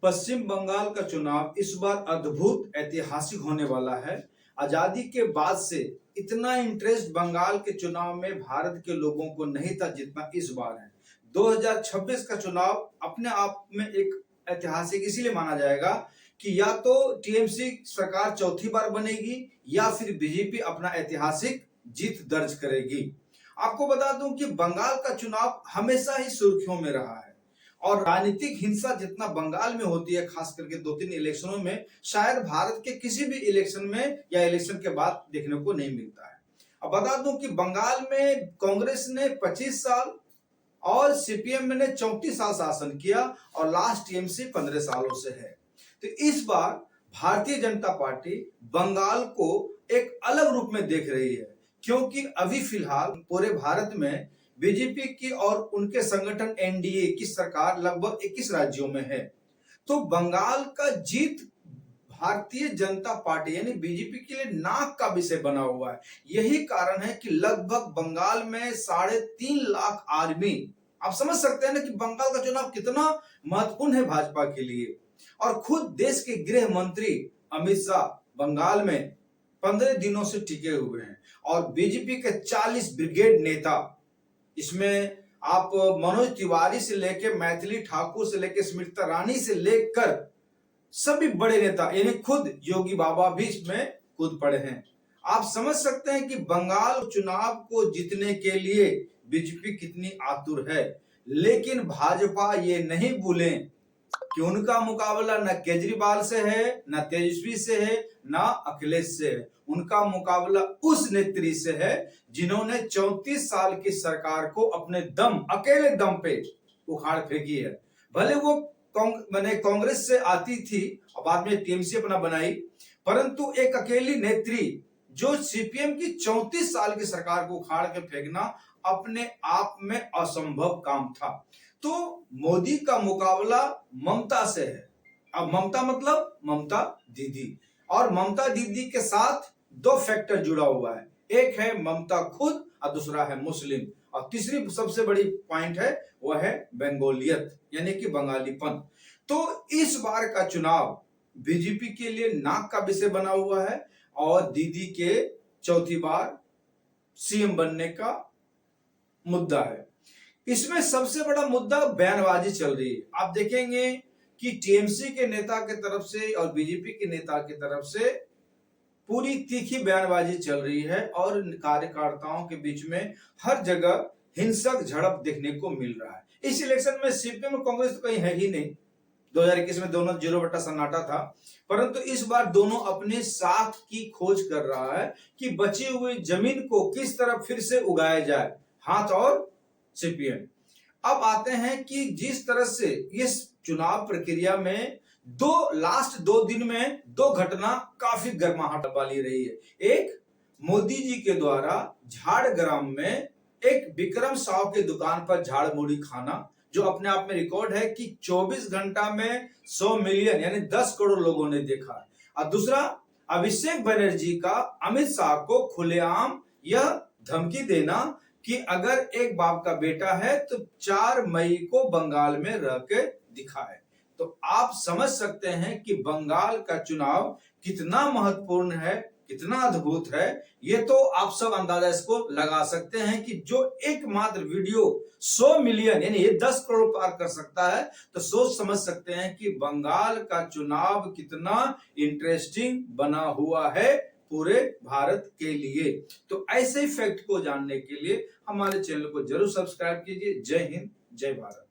पश्चिम बंगाल का चुनाव इस बार अद्भुत ऐतिहासिक होने वाला है। आजादी के बाद से इतना इंटरेस्ट बंगाल के चुनाव में भारत के लोगों को नहीं था जितना इस बार है। 2026 का चुनाव अपने आप में एक ऐतिहासिक इसीलिए माना जाएगा कि या तो टीएमसी सरकार चौथी बार बनेगी या फिर बीजेपी अपना ऐतिहासिक जीत दर्ज करेगी। आपको बता दूं कि बंगाल का चुनाव हमेशा ही सुर्खियों में रहा है और राजनीतिक हिंसा जितना बंगाल में होती है, खास करके 2-3 इलेक्शनों में, शायद भारत के किसी भी इलेक्शन में या इलेक्शन के बाद देखने को नहीं मिलता है। अब बता दूं कि बंगाल में कांग्रेस ने 25 साल और सीपीएम ने 34 साल शासन किया और लास्ट टीएमसी 15 सालों से है। तो इस बार भारतीय जनता पार्टी बंगाल को एक अलग रूप में देख रही है, क्योंकि अभी फिलहाल पूरे भारत में बीजेपी की और उनके संगठन एनडीए की सरकार लगभग 21 राज्यों में है। तो बंगाल का जीत भारतीय जनता पार्टी यानी बीजेपी के लिए नाक का विषय बना हुआ है। यही कारण है कि लगभग बंगाल में 3.5 लाख आर्मी, आप समझ सकते हैं ना कि बंगाल का चुनाव कितना महत्वपूर्ण है भाजपा के लिए। और खुद देश के गृह मंत्री अमित शाह बंगाल में 15 दिनों से टिके हुए हैं और बीजेपी के 40 ब्रिगेड नेता, इसमें आप मनोज तिवारी से लेकर मैथिली ठाकुर से लेकर स्मृति ईरानी से लेकर सभी बड़े नेता यानी खुद योगी बाबा भी इसमें कूद पड़े हैं। आप समझ सकते हैं कि बंगाल चुनाव को जीतने के लिए बीजेपी कितनी आतुर है। लेकिन भाजपा ये नहीं भूलें कि उनका मुकाबला न केजरीवाल से है, न तेजस्वी से है, न अखिलेश से है। उनका मुकाबला उस नेत्री से है जिन्होंने 34 साल की सरकार को अपने अकेले दम पे उखाड़ फेंकी है। भले वो कांग्रेस से आती थी और बाद में टीएमसी अपना बनाई, परंतु एक अकेली नेत्री जो सीपीएम की 34 साल की सरकार को उखाड़ के फेंकना अपने आप में असंभव काम था। तो मोदी का मुकाबला ममता से है। अब ममता मतलब ममता दीदी, और ममता दीदी के साथ 2 फैक्टर जुड़ा हुआ है। एक है ममता खुद और दूसरा है मुस्लिम, और तीसरी सबसे बड़ी पॉइंट है वह है बंगालियत यानी कि बंगालीपन। तो इस बार का चुनाव बीजेपी के लिए नाक का विषय बना हुआ है और दीदी के चौथी बार सीएम बनने का मुद्दा है। इसमें सबसे बड़ा मुद्दा बयानबाजी चल रही है। आप देखेंगे कि टीएमसी के नेता की तरफ से और बीजेपी के नेता की तरफ से पूरी तीखी बयानबाजी चल रही है और कार्यकर्ताओं के बीच में हर जगह हिंसक झड़प देखने को मिल रहा है। इस इलेक्शन में सीपीएम और कांग्रेस तो कहीं है ही नहीं। 2021 में दोनों 0 सन्नाटा था, परंतु इस बार दोनों अपने साख की खोज कर रहा है कि बची हुई जमीन को किस तरह फिर से उगाया जाए, हाथ और सीपीएम। अब आते हैं कि जिस तरह से इस चुनाव प्रक्रिया में लास्ट 2 दिन में 2 घटना काफी गर्माहट वाली रही है। एक, मोदी जी के द्वारा झाड़ग्राम में एक विक्रम साव के दुकान पर झाड़ मुड़ी खाना, जो अपने आप में रिकॉर्ड है कि 24 घंटा में 100 मिलियन यानी 10 करोड़ लोगों ने देखा। और दूसरा, अभिषेक बनर्जी का अमित शाह को खुलेआम यह धमकी देना कि अगर एक बाप का बेटा है तो 4 मई को बंगाल में रह के दिखाए। तो आप समझ सकते हैं कि बंगाल का चुनाव कितना महत्वपूर्ण है, कितना अद्भुत है। ये तो आप सब अंदाजा इसको लगा सकते हैं कि जो एकमात्र वीडियो 100 मिलियन यानी ये 10 करोड़ पार कर सकता है, तो सोच समझ सकते हैं कि बंगाल का चुनाव कितना इंटरेस्टिंग बना हुआ है पूरे भारत के लिए। तो ऐसे ही फैक्ट को जानने के लिए हमारे चैनल को जरूर सब्सक्राइब कीजिए। जय हिंद, जय भारत।